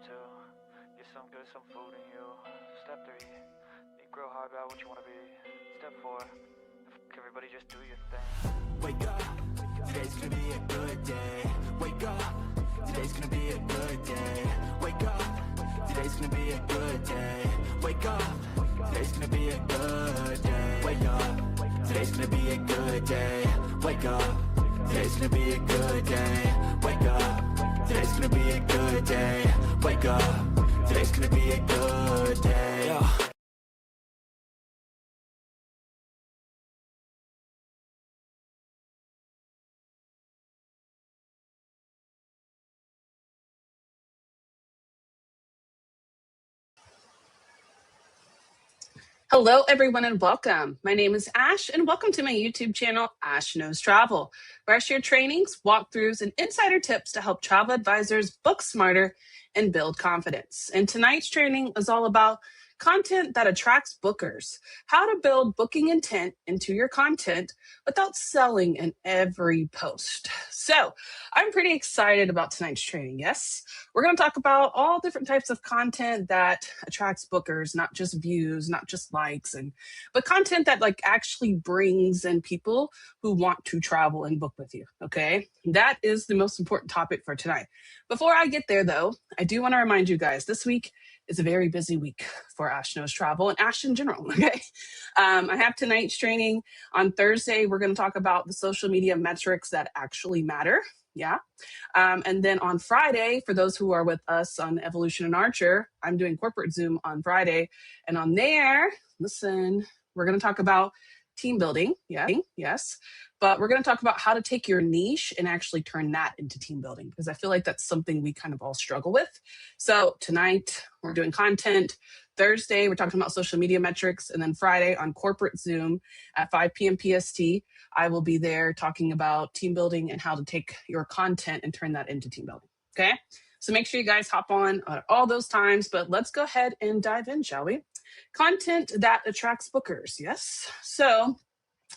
Step 2, get some food in you. Step 3, think real hard about what you want to be. Step 4, everybody just do your thing. Wake up, today's gonna be a good day. Wake up, today's gonna be a good day. Wake up, today's gonna be a good day. Wake up, today's gonna be a good day. Wake up, today's gonna be a good day. Wake up, today's gonna be a good day. Wake up, today's gonna be a good day. Wake up, today's gonna be a good day. Hello, everyone, and welcome. My name is Ash, and welcome to my YouTube channel, Ash Knows Travel, where I share trainings, walkthroughs, and insider tips to help travel advisors book smarter and build confidence. And tonight's training is all about content that attracts bookers, how to build booking intent into your content without selling in every post. So I'm pretty excited about tonight's training. Yes, we're going to talk about all different types of content that attracts bookers, not just views, not just likes, but content that like actually brings in people who want to travel and book with you. Okay, that is the most important topic for tonight. Before I get there, though, I do want to remind you guys this week is a very busy week for Ash Knows Travel and Ash in general. Okay, I have tonight's training on Thursday. We're going to talk about the social media metrics that actually matter. Yeah. And then on Friday, for those who are with us on Evolution and Archer, I'm doing corporate Zoom on Friday. And on there, listen, we're going to talk about team building. Yeah. Yes. But we're going to talk about how to take your niche and actually turn that into team building, because I feel like that's something we kind of all struggle with. So tonight, we're doing content. Thursday, we're talking about social media metrics. And then Friday on corporate Zoom at 5 p.m. PST, I will be there talking about team building and how to take your content and turn that into team building. Okay. So make sure you guys hop on at all those times, but let's go ahead and dive in, shall we? Content that attracts bookers. Yes. So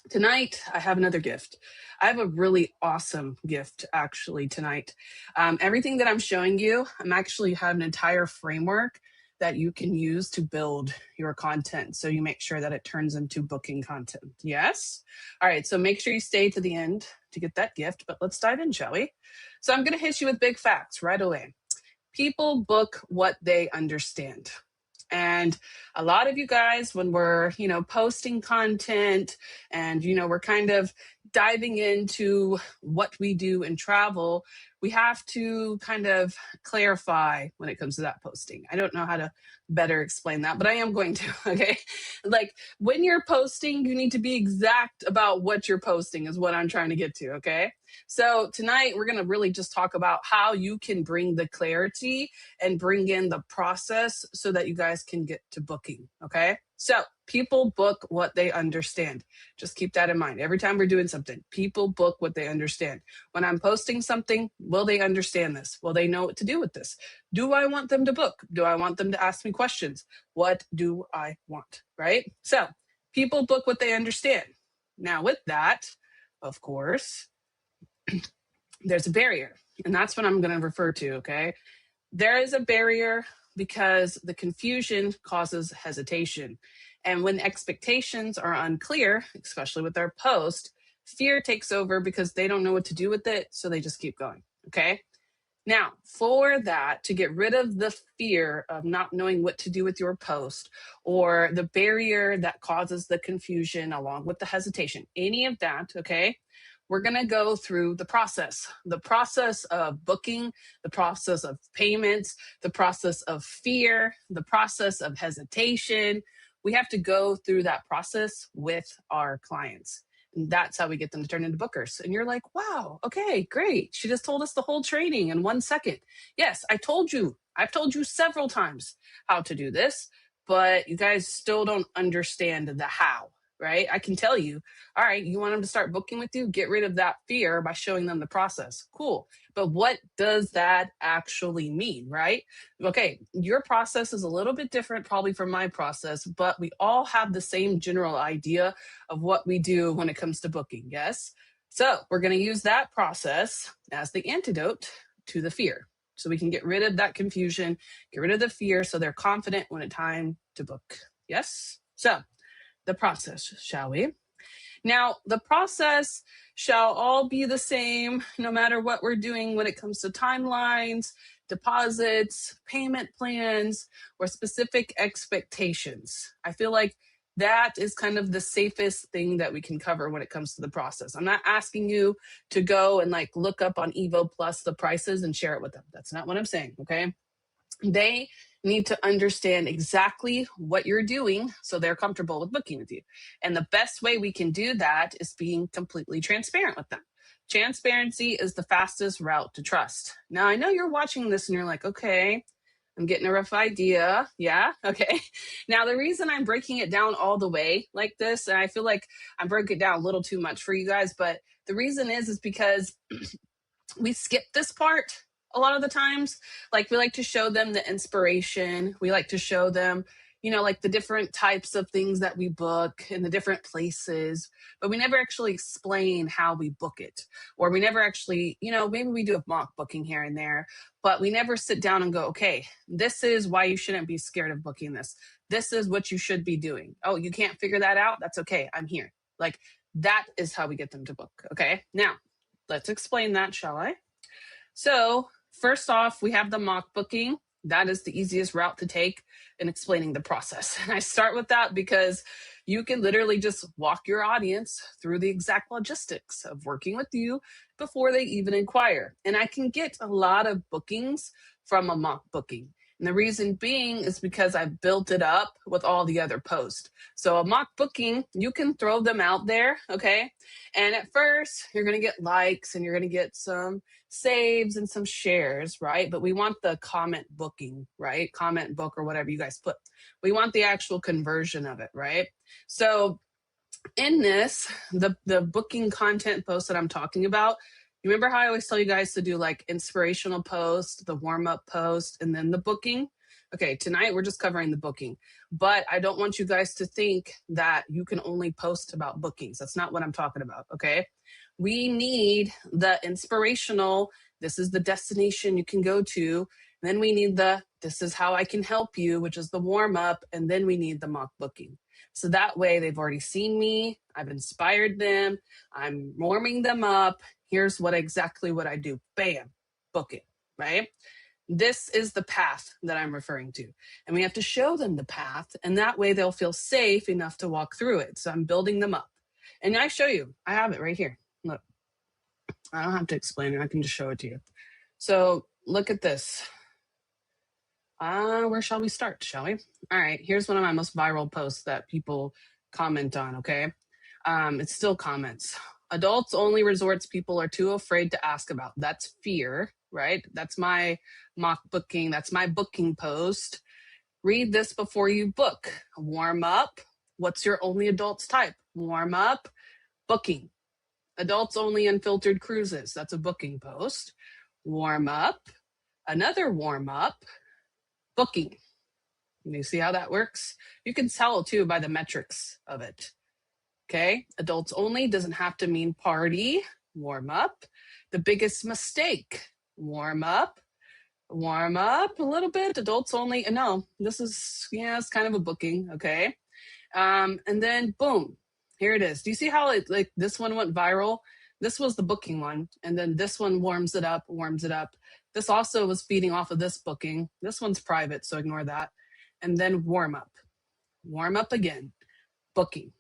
tonight, I have another gift. I have a really awesome gift actually tonight. Everything that I'm showing you, I'm actually have an entire framework that you can use to build your content. So you make sure that it turns into booking content. Yes? All right. So make sure you stay to the end to get that gift, but let's dive in, shall we? So I'm going to hit you with big facts right away. People book what they understand. And a lot of you guys, when we're, posting content and, we're kind of diving into what we do in travel, we have to kind of clarify when it comes to that posting. I don't know how to better explain that, but I am going to, okay? Like when you're posting, you need to be exact about what you're posting is what I'm trying to get to, okay? So tonight we're going to really just talk about how you can bring the clarity and bring in the process so that you guys can get to booking. Okay. So people book what they understand. Just keep that in mind. Every time we're doing something, people book what they understand. When I'm posting something, will they understand this? Will they know what to do with this? Do I want them to book? Do I want them to ask me questions? What do I want? Right. So people book what they understand. Now with that, of course, there's a barrier, and that's what I'm going to refer to. Okay. There is a barrier because the confusion causes hesitation. And when expectations are unclear, especially with our post, fear takes over because they don't know what to do with it. So they just keep going. Okay. Now, for that, to get rid of the fear of not knowing what to do with your post or the barrier that causes the confusion along with the hesitation, any of that, okay, we're going to go through the process of booking, the process of payments, the process of fear, the process of hesitation. We have to go through that process with our clients. And that's how we get them to turn into bookers. And you're like, wow, okay, great. She just told us the whole training in 1 second. Yes, I told you. I've told you several times how to do this, but you guys still don't understand the how, right? I can tell you, all right, you want them to start booking with you? Get rid of that fear by showing them the process. Cool. But what does that actually mean, right? Okay, your process is a little bit different probably from my process, but we all have the same general idea of what we do when it comes to booking, yes? So we're going to use that process as the antidote to the fear. so we can get rid of that confusion, get rid of the fear, so they're confident when it's time to book. Yes? So the process, shall we? Now, the process shall all be the same no matter what we're doing when it comes to timelines, deposits, payment plans, or specific expectations. I feel like that is kind of the safest thing that we can cover when it comes to the process. I'm not asking you to go and like look up on Evo Plus the prices and share it with them. That's not what I'm saying, okay? They need to understand exactly what you're doing so they're comfortable with booking with you. And the best way we can do that is being completely transparent with them. Transparency is the fastest route to trust. Now, I know you're watching this and you're like, okay, I'm getting a rough idea. Yeah. Okay. Now, the reason I'm breaking it down all the way like this, and I feel like I broke it down a little too much for you guys, but the reason is because we skip this part a lot of the times. Like, we like to show them the inspiration. We like to show them, you know, like the different types of things that we book in the different places, but we never actually explain how we book it. Or we never actually, you know, maybe we do a mock booking here and there, but we never sit down and go, okay, this is why you shouldn't be scared of booking this. This is what you should be doing. Oh, you can't figure that out? That's okay. I'm here. Like, that is how we get them to book. Okay. Now, let's explain that, shall I? So, first off, we have the mock booking. That is the easiest route to take in explaining the process. And I start with that because you can literally just walk your audience through the exact logistics of working with you before they even inquire. And I can get a lot of bookings from a mock booking. And the reason being is because I've built it up with all the other posts. So a mock booking, you can throw them out there, okay? And at first, you're going to get likes and you're going to get some saves and some shares, right? But we want the comment booking, right? Comment book or whatever you guys put. We want the actual conversion of it, right? So in this, the booking content post that I'm talking about, you remember how I always tell you guys to do like inspirational post, the warm-up post, and then the booking? Okay, tonight we're just covering the booking, but I don't want you guys to think that you can only post about bookings. That's not what I'm talking about, okay? We need the inspirational, this is the destination you can go to. And then we need the, this is how I can help you, which is the warm-up. And then we need the mock booking. So that way they've already seen me, I've inspired them, I'm warming them up. Here's exactly what I do. Bam, book it, right? This is the path that I'm referring to. And we have to show them the path, and that way they'll feel safe enough to walk through it. So I'm building them up. And I show you, I have it right here. Look, I don't have to explain it. I can just show it to you. So look at this. Where shall we start, shall we? All right, here's one of my most viral posts that people comment on, okay? It's still comments. Adults only resorts people are too afraid to ask about. That's fear, right? That's my mock booking. That's my booking post. Read this before you book. Warm up. What's your only adults type? Warm up. Booking. Adults only unfiltered cruises. That's a booking post. Warm up. Another warm up. Booking. You see how that works? You can tell too by the metrics of it. Okay, adults only doesn't have to mean party. Warm up. The biggest mistake. Warm up. Warm up a little bit. Adults only. No, this is, yeah, it's kind of a booking. Okay. And then boom, here it is. Do you see how it, like, this one went viral? This was the booking one. And then this one warms it up. This also was feeding off of this booking. This one's private, so ignore that. And then warm up. Warm up again. Booking.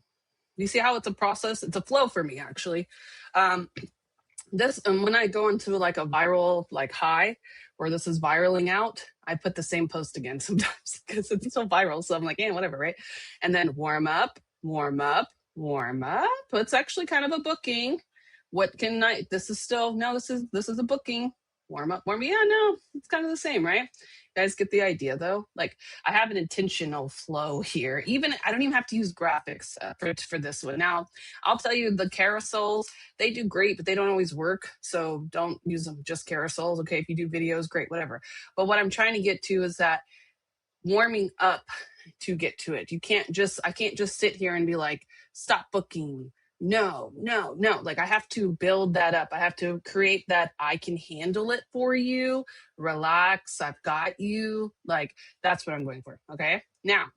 You see how it's a process? It's a flow for me, actually. When I go into like a viral like high, where this is viraling out, I put the same post again sometimes because it's so viral. So I'm like, yeah, whatever, right? And then warm up, warm up, warm up. It's actually kind of a booking. What can I? This is a booking. Warm up, warm. Yeah, no, it's kind of the same, right? You guys get the idea though? Like, I have an intentional flow here. I don't even have to use graphics for this one. Now, I'll tell you, the carousels, they do great, but they don't always work. So don't use them just carousels. Okay, if you do videos, great, whatever. But what I'm trying to get to is that warming up to get to it. I can't just sit here and be like, stop booking, No, no, no. Like I have to build that up. I have to create that I can handle it for you. Relax. I've got you. Like that's what I'm going for. Okay. Now,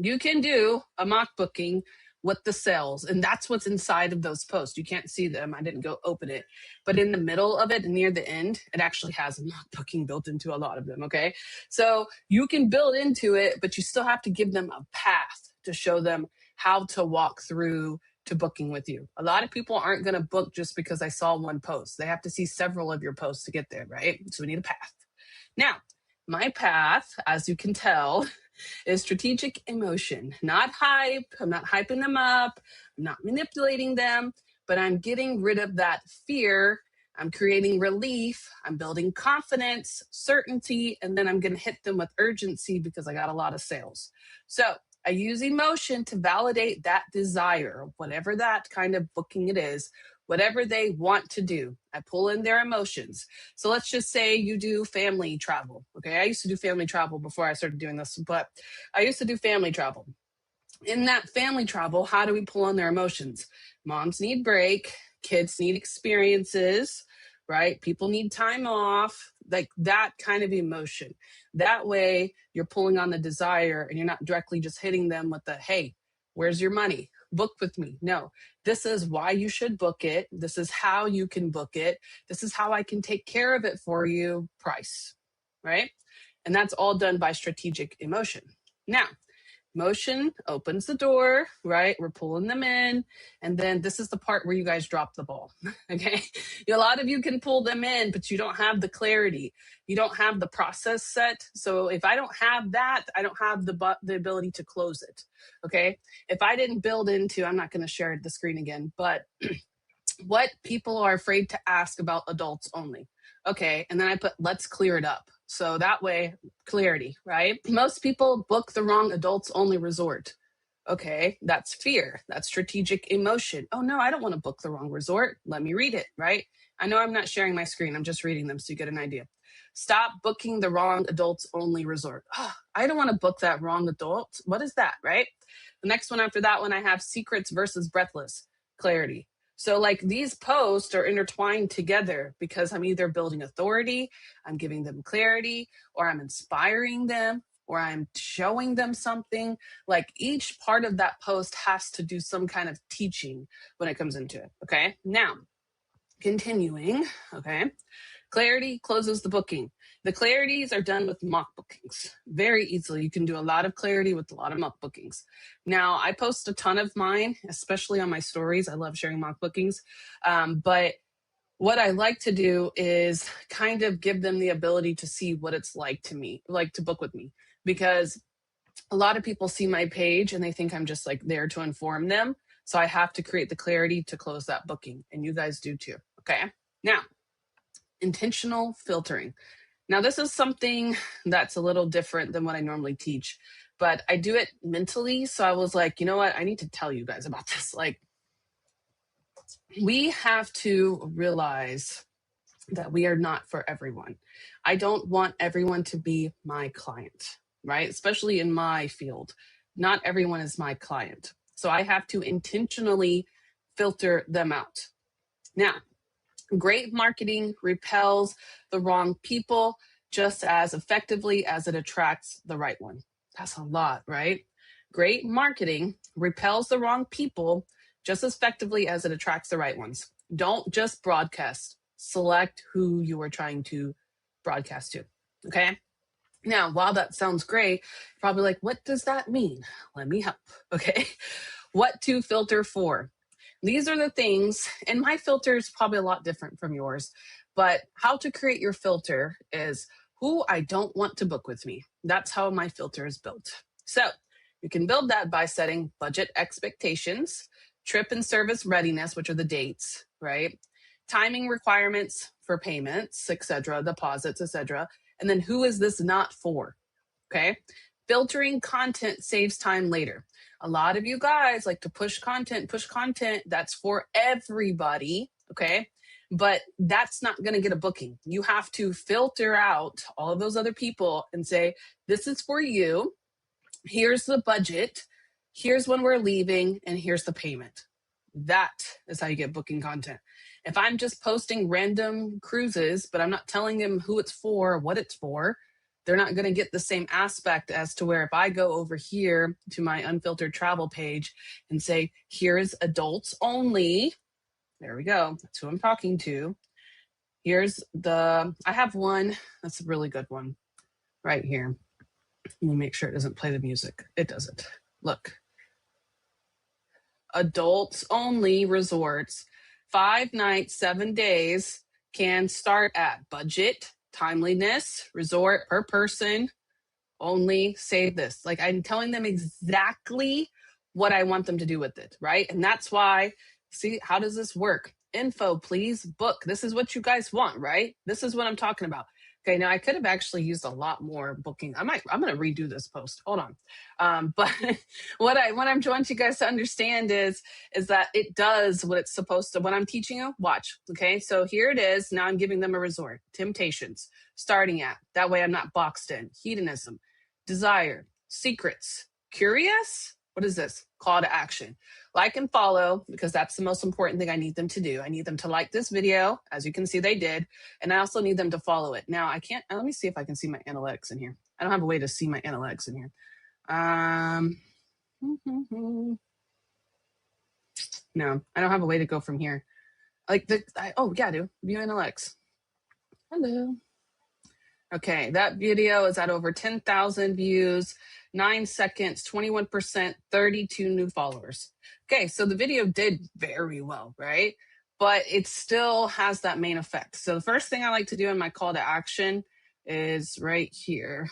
you can do a mock booking with the sales, and that's what's inside of those posts. You can't see them. I didn't go open it, but in the middle of it, near the end, it actually has a mock booking built into a lot of them. Okay. So you can build into it, but you still have to give them a path to show them how to walk through to booking with you. A lot of people aren't going to book just because I saw one post. They have to see several of your posts to get there, right? So we need a path. Now, my path, as you can tell, is strategic emotion, not hype. I'm not hyping them up. I'm not manipulating them, but I'm getting rid of that fear. I'm creating relief. I'm building confidence, certainty, and then I'm going to hit them with urgency because I got a lot of sales. So I use emotion to validate that desire, whatever that kind of booking it is, whatever they want to do. I pull in their emotions. So let's just say you do family travel. Okay. I used to do family travel before I started doing this, but I used to do family travel. In that family travel, how do we pull on their emotions? Moms need break, kids need experiences, right? People need time off, like that kind of emotion. That way you're pulling on the desire and you're not directly just hitting them with the, hey, where's your money? Book with me. No, this is why you should book it. This is how you can book it. This is how I can take care of it for you. Price, right? And that's all done by strategic emotion. Now, motion opens the door, right? We're pulling them in. And then this is the part where you guys drop the ball. Okay. A lot of you can pull them in, but you don't have the clarity. You don't have the process set. So if I don't have that, I don't have the ability to close it. Okay. If I didn't build into, I'm not going to share the screen again, but what people are afraid to ask about adults only. Okay. And then I put, let's clear it up. So that way, clarity, right? Most people book the wrong adults only resort. Okay. That's fear. That's strategic emotion. Oh no, I don't want to book the wrong resort. Let me read it, right? I know I'm not sharing my screen. I'm just reading them so you get an idea. Stop booking the wrong adults only resort. Oh, I don't want to book that wrong adult. What is that, right? The next one after that one, I have secrets versus breathless. Clarity. So like these posts are intertwined together because I'm either building authority, I'm giving them clarity, or I'm inspiring them, or I'm showing them something. Like each part of that post has to do some kind of teaching when it comes into it. Okay. Now, continuing. Okay. Clarity closes the booking. The clarities are done with mock bookings very easily. You can do a lot of clarity with a lot of mock bookings. Now, I post a ton of mine, especially on my stories. I love sharing mock bookings. But what I like to do is kind of give them the ability to see what it's like to book with me, because a lot of people see my page and they think I'm just like there to inform them. So I have to create the clarity to close that booking, and you guys do too. Okay. Now, intentional filtering. Now, this is something that's a little different than what I normally teach, but I do it mentally. So I was like, you know what? I need to tell you guys about this. Like, we have to realize that we are not for everyone. I don't want everyone to be my client, right? Especially in my field. Not everyone is my client. So I have to intentionally filter them out. Now, great marketing repels the wrong people just as effectively as it attracts the right one. That's a lot, right? Great marketing repels the wrong people just as effectively as it attracts the right ones. Don't just broadcast. Select who you are trying to broadcast to. Okay. Now, while that sounds great, you're probably like, what does that mean? Let me help. Okay. What to filter for? These are the things, and my filter is probably a lot different from yours, but how to create your filter is who I don't want to book with me. That's how my filter is built. So you can build that by setting budget expectations, trip and service readiness, which are the dates, right? Timing requirements for payments, etc., deposits, etc. And then who is this not for? Okay. Filtering content saves time later. A lot of you guys like to push content. That's for everybody. Okay. But that's not going to get a booking. You have to filter out all of those other people and say, this is for you. Here's the budget. Here's when we're leaving. And here's the payment. That is how you get booking content. If I'm just posting random cruises, but I'm not telling them who it's for or what it's for, they're not going to get the same aspect as to where if I go over here to my unfiltered travel page and say, here's adults only. There we go. That's who I'm talking to. I have one. That's a really good one right here. Let me make sure it doesn't play the music. It doesn't. Look. Adults only resorts, 5 nights, 7 days, can start at budget, timeliness, resort per person, only save this. Like I'm telling them exactly what I want them to do with it, right? And that's why, see, how does this work? Info, please, book. This is what you guys want, right? This is what I'm talking about. Okay, now I could have actually used a lot more booking. I'm going to redo this post. Hold on. But what I'm trying you guys to understand is that it does what it's supposed to. When I'm teaching you, watch. Okay, so here it is. Now I'm giving them a resort. Temptations, starting at. That way I'm not boxed in. Hedonism, desire, secrets, curious. What is this? Call to action. Like and follow, because that's the most important thing I need them to do. I need them to like this video. As you can see, they did. And I also need them to follow it. Now, I can't, let me see if I can see my analytics in here. I don't have a way to see my analytics in here. No, I don't have a way to go from here. Oh, yeah, I do. View analytics. Hello. Okay, that video is at over 10,000 views, 9 seconds, 21%, 32 new followers. Okay, so the video did very well, right? But it still has that main effect. So the first thing I like to do in my call to action is right here.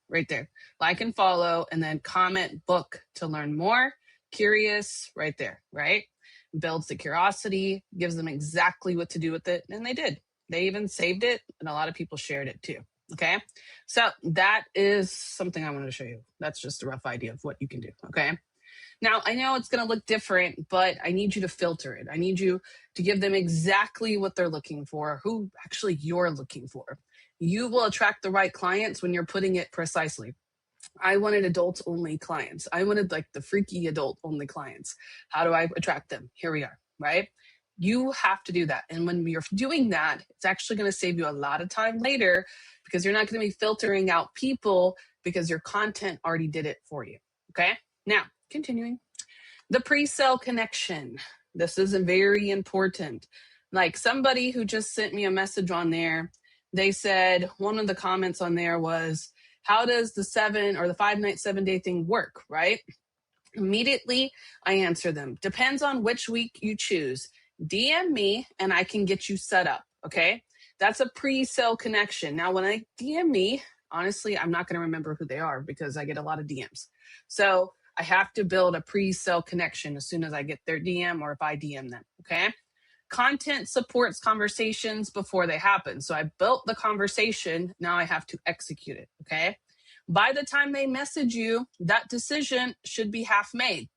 Right there. Like and follow, and then comment book to learn more. Curious, right there, right? Builds the curiosity, gives them exactly what to do with it, and they did. They even saved it, and a lot of people shared it too. Okay, so that is something I wanted to show you. That's just a rough idea of what you can do. Okay, now I know it's going to look different, but I need you to filter it. I need you to give them exactly what they're looking for, who actually you're looking for. You will attract the right clients when you're putting it precisely. I wanted adults only clients. I wanted like the freaky adult only clients. How do I attract them? Here we are, right? You have to do that. And when you're doing that, it's actually going to save you a lot of time later because you're not going to be filtering out people because your content already did it for you. Okay. Now, continuing. The pre-sale connection. This is very important. Like somebody who just sent me a message on there, they said one of the comments on there was, how does the 7 or the 5 night, 7 day thing work, right? Immediately, I answer them. Depends on which week you choose. DM me and I can get you set up, okay? That's a pre-sale connection. Now, when I DM me, honestly, I'm not going to remember who they are because I get a lot of DMs. So I have to build a pre-sale connection as soon as I get their DM or if I DM them, okay? Content supports conversations before they happen. So I built the conversation. Now I have to execute it, okay? By the time they message you, that decision should be half made.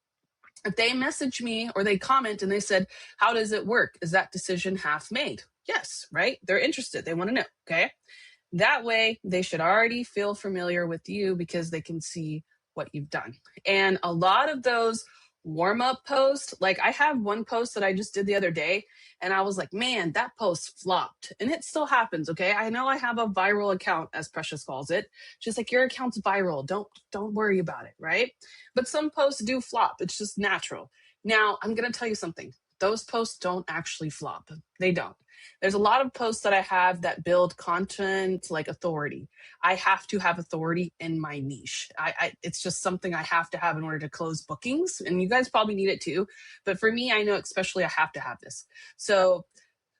If they message me or they comment and they said, how does it work? Is that decision half made? Yes, right? They're interested. They want to know, okay? That way, they should already feel familiar with you because they can see what you've done. And a lot of those warm-up posts, like I have one post that I just did the other day, and I was like, man, that post flopped. And it still happens, okay? I know I have a viral account, as Precious calls it. She's like, your account's viral. Don't worry about it, right? But some posts do flop. It's just natural. Now, I'm going to tell you something. Those posts don't actually flop. They don't. There's a lot of posts that I have that build content like authority. I have to have authority in my niche. It's just something I have to have in order to close bookings. And you guys probably need it too. But for me, I know especially I have to have this. So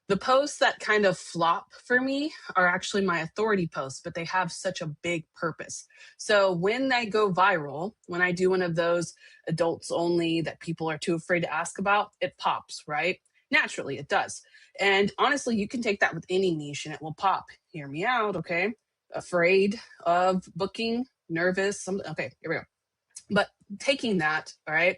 the posts that kind of flop for me are actually my authority posts, but they have such a big purpose. So when they go viral, when I do one of those adults only that people are too afraid to ask about, it pops, right? Naturally, it does. And honestly, you can take that with any niche and it will pop. Hear me out, okay? Afraid of booking, nervous. Okay, here we go. But taking that, all right?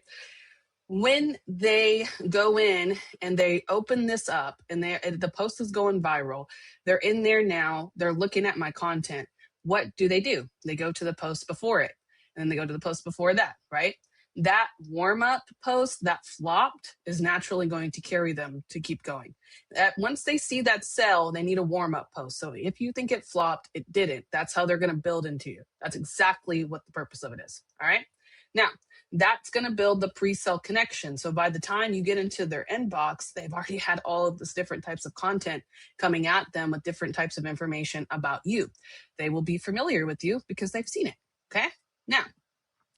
When they go in and they open this up and the post is going viral, they're in there now, they're looking at my content. What do? They go to the post before it, and then they go to the post before that, right? That warm-up post that flopped is naturally going to carry them to keep going. Once they see that sell, they need a warm-up post. So if you think it flopped, it didn't. That's how they're going to build into you. That's exactly what the purpose of it is. All right. Now, that's going to build the pre-sale connection. So by the time you get into their inbox, they've already had all of this different types of content coming at them with different types of information about you. They will be familiar with you because they've seen it. Okay. Now,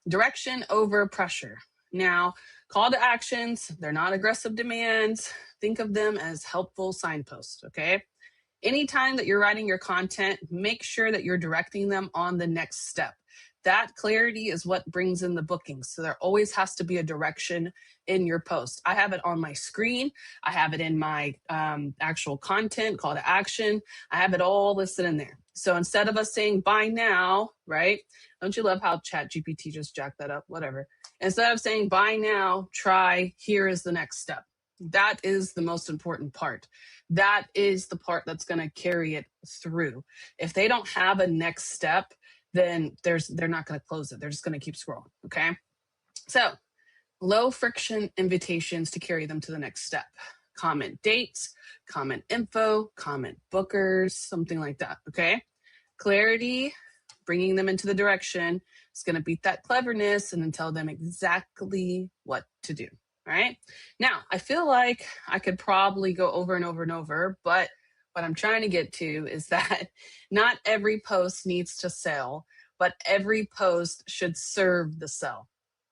direction over pressure. Now, call to actions, they're not aggressive demands. Think of them as helpful signposts, okay? Anytime that you're writing your content, make sure that you're directing them on the next step. That clarity is what brings in the bookings. So there always has to be a direction in your post. I have it on my screen. I have it in my actual content, call to action. I have it all listed in there. So instead of us saying buy now, right? Don't you love how ChatGPT just jacked that up? Whatever. Instead of saying buy now, try, here is the next step. That is the most important part. That is the part that's going to carry it through. If they don't have a next step, then they're not going to close it. They're just going to keep scrolling. Okay. So low friction invitations to carry them to the next step. Comment dates, comment info, comment bookers, something like that. Okay. Clarity, bringing them into the direction is going to beat that cleverness and then tell them exactly what to do. All right. Now, I feel like I could probably go over and over and over, but what I'm trying to get to is that not every post needs to sell, but every post should serve the sell.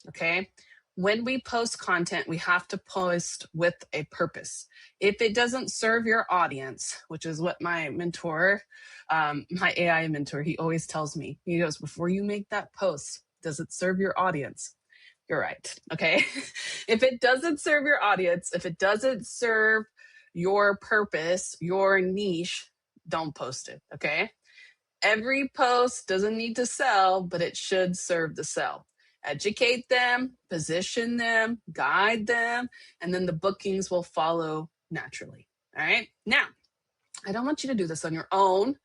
Okay. When we post content, we have to post with a purpose. If it doesn't serve your audience, which is what my mentor, my AI mentor, he always tells me, he goes, before you make that post, does it serve your audience? You're right. Okay. If it doesn't serve your audience, if it doesn't serve your purpose, your niche, don't post it. Okay. Every post doesn't need to sell, but it should serve the sell. Educate them, position them, guide them, and then the bookings will follow naturally. All right. Now, I don't want you to do this on your own.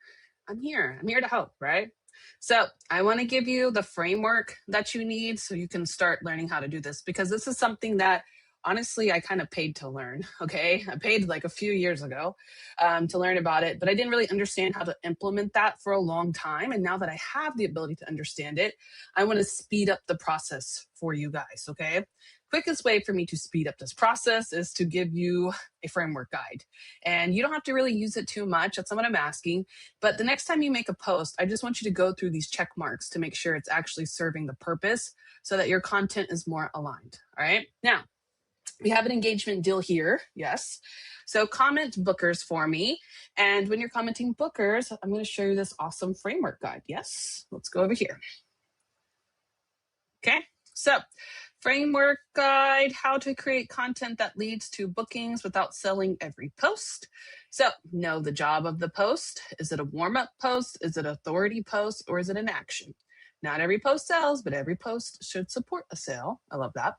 I'm here to help, right? So I want to give you the framework that you need so you can start learning how to do this, because this is something that honestly I kind of paid to learn. Okay. I paid like a few years ago to learn about it, but I didn't really understand how to implement that for a long time. And now that I have the ability to understand it, I want to speed up the process for you guys. Okay. Quickest way for me to speed up this process is to give you a framework guide. And you don't have to really use it too much. That's not what I'm asking. But the next time you make a post, I just want you to go through these check marks to make sure it's actually serving the purpose so that your content is more aligned. All right. Now, we have an engagement deal here. Yes. So comment bookers for me. And when you're commenting bookers, I'm going to show you this awesome framework guide. Yes. Let's go over here. Okay. So framework guide, how to create content that leads to bookings without selling every post. So know the job of the post. Is it a warm-up post? Is it an authority post? Or is it an action? Not every post sells, but every post should support a sale. I love that.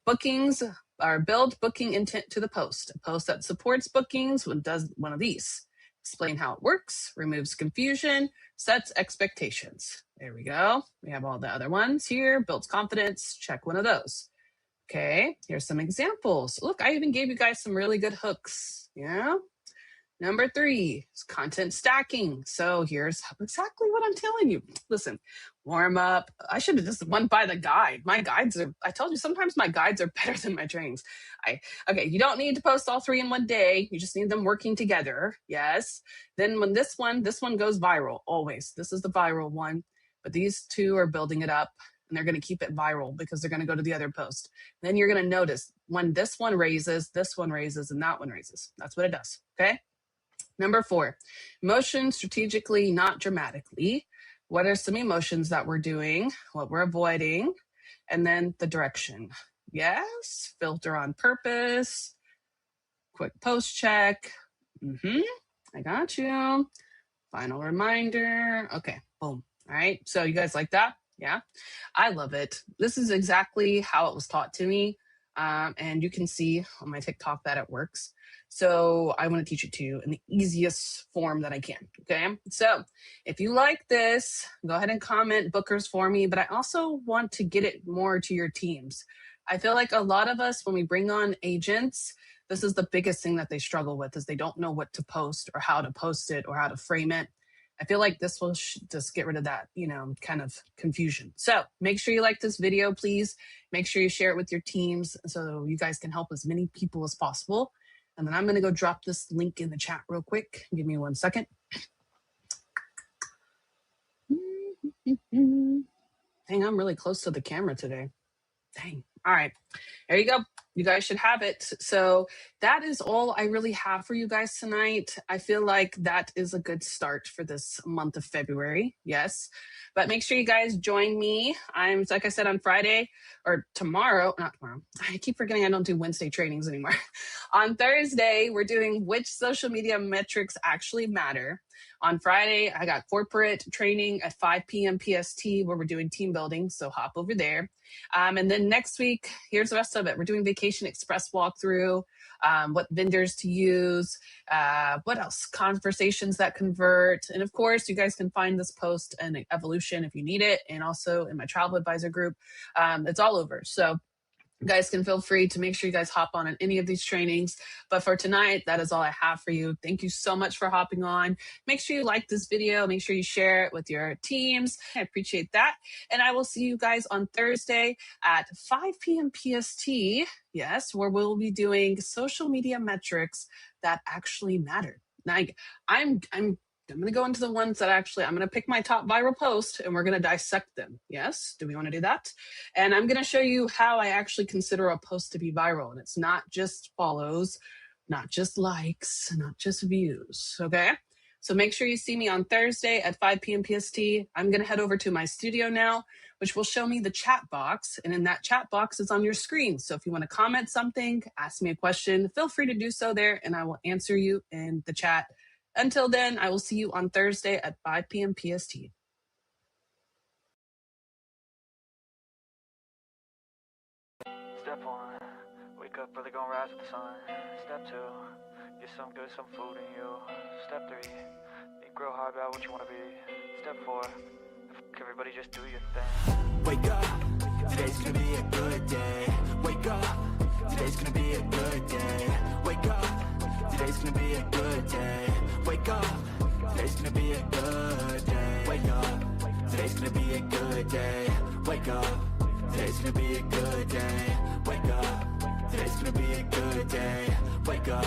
Bookings are build booking intent to the post. A post that supports bookings does one of these. Explain how it works, removes confusion, sets expectations. There we go. We have all the other ones here. Builds confidence. Check one of those. Okay, here's some examples. Look, I even gave you guys some really good hooks. Yeah. Number 3 is content stacking. So here's exactly what I'm telling you. Listen, warm up. I should have just went by the guide. My guides are, I told you, sometimes my guides are better than my trainings. Okay, you don't need to post all 3 in one day. You just need them working together. Yes. Then when this one goes viral, always. This is the viral one. But these 2 are building it up. And they're going to keep it viral because they're going to go to the other post. Then you're going to notice when this one raises, and that one raises. That's what it does. Okay. Number 4, emotion strategically, not dramatically. What are some emotions that we're doing, what we're avoiding, and then the direction. Yes, filter on purpose, quick post check. I got you. Final reminder. Okay, boom. All right, so you guys like that? Yeah, I love it. This is exactly how it was taught to me. And you can see on my TikTok that it works. So I want to teach it to you in the easiest form that I can. Okay. So if you like this, go ahead and comment bookers for me. But I also want to get it more to your teams. I feel like a lot of us, when we bring on agents, this is the biggest thing that they struggle with, is they don't know what to post or how to post it or how to frame it. I feel like this will just get rid of that, kind of confusion. So make sure you like this video, please. Make sure you share it with your teams so you guys can help as many people as possible. And then I'm going to go drop this link in the chat real quick. Give me 1 second. Dang, I'm really close to the camera today. Dang. All right. There you go. You guys should have it. So that is all I really have for you guys tonight. I feel like that is a good start for this month of February. Yes. But make sure you guys join me. I'm, like I said, on Friday or tomorrow, not tomorrow. I keep forgetting I don't do Wednesday trainings anymore. On Thursday, we're doing which social media metrics actually matter. On Friday, I got corporate training at 5 p.m. PST where we're doing team building. So hop over there. And then next week, here's the rest of it. We're doing Vacation Express walkthrough, what vendors to use, what else? Conversations that convert. And of course, you guys can find this post in Evolution if you need it. And also in my travel advisor group. It's all over. So you guys can feel free to make sure you guys hop on in any of these trainings. But for tonight, that is all I have for you. Thank you so much for hopping on. Make sure you like this video. Make sure you share it with your teams. I appreciate that. And I will see you guys on Thursday at 5 p.m. PST. Yes, where we'll be doing social media metrics that actually matter. Now, I'm going to go into the ones that I'm going to pick my top viral post and we're going to dissect them. Yes. Do we want to do that? And I'm going to show you how I actually consider a post to be viral. And it's not just follows, not just likes, not just views. Okay. So make sure you see me on Thursday at 5 p.m. PST. I'm going to head over to my studio now, which will show me the chat box. And in that chat box is on your screen. So if you want to comment something, ask me a question, feel free to do so there and I will answer you in the chat. Until then, I will see you on Thursday at 5 p.m. PST. Step 1, wake up early, gonna rise with the sun. Step 2, get some food in you. Step 3, think real hard about what you want to be. Step 4, everybody just do your thing. Wake up, today's gonna be a good day. Wake up, today's gonna be a good day. Wake up, today's gonna be a good day. Wake up, today's gonna be a good day. Wake up, today's gonna be a good day. Wake up, today's gonna be a good day. Wake up, today's gonna be a good day. Wake up,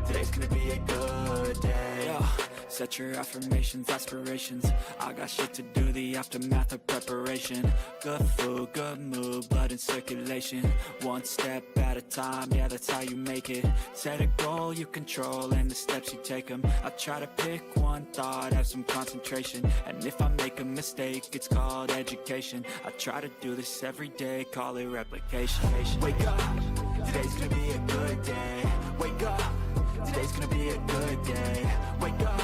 today's gonna be a good day. Yo. Set your affirmations, aspirations. I got shit to do, the aftermath of preparation. Good food, good mood, blood in circulation. One step at a time, yeah, that's how you make it. Set a goal you control and the steps you take them. I try to pick one thought, have some concentration. And if I make a mistake, it's called education. I try to do this every day, call it replication. Wake up, today's gonna be a good day. Wake up, today's gonna be a good day. Wake up,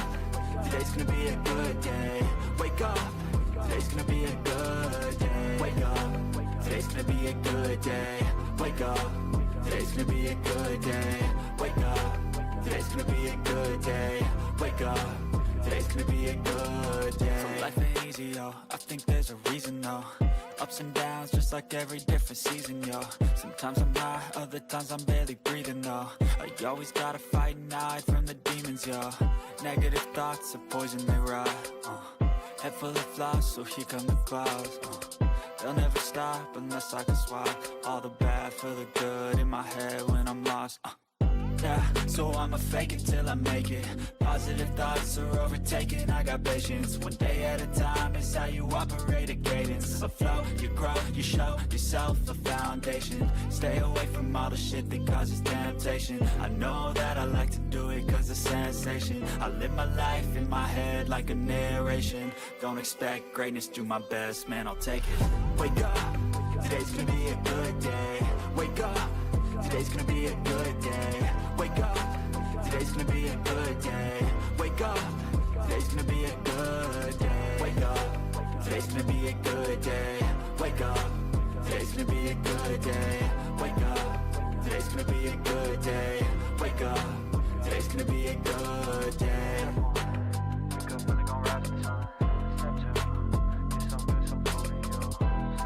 today's gonna be a good day. Wake up, today's gonna be a good day. Wake up, today's gonna be a good day. Wake up, today's gonna be a good day. Wake up, today's gonna be a good day. Wake up, today's gonna be a good day. So life ain't easy, yo, I think there's a reason, though. Ups and downs, just like every different season, yo. Sometimes I'm high, other times I'm barely breathing, though. I always gotta fight and hide from the demons, yo. Negative thoughts are poison, they rot. Head full of flies, so here come the clouds. They'll never stop unless I can swap all the bad for the good in my head when I'm lost. Yeah, so I'ma fake it till I make it. Positive thoughts are overtaken, I got patience. One day at a time, it's how you operate a cadence. A flow, you grow, you show yourself a foundation. Stay away from all the shit that causes temptation. I know that I like to do it cause it's sensation. I live my life in my head like a narration. Don't expect greatness, do my best, man, I'll take it. Wake up, today's gonna be a good day. Wake up, today's gonna be a good day. Wake up, today's gonna be a good day. Wake up, today's gonna be a good day. Wake up, today's gonna be a good day. Wake up, today's gonna be a good day.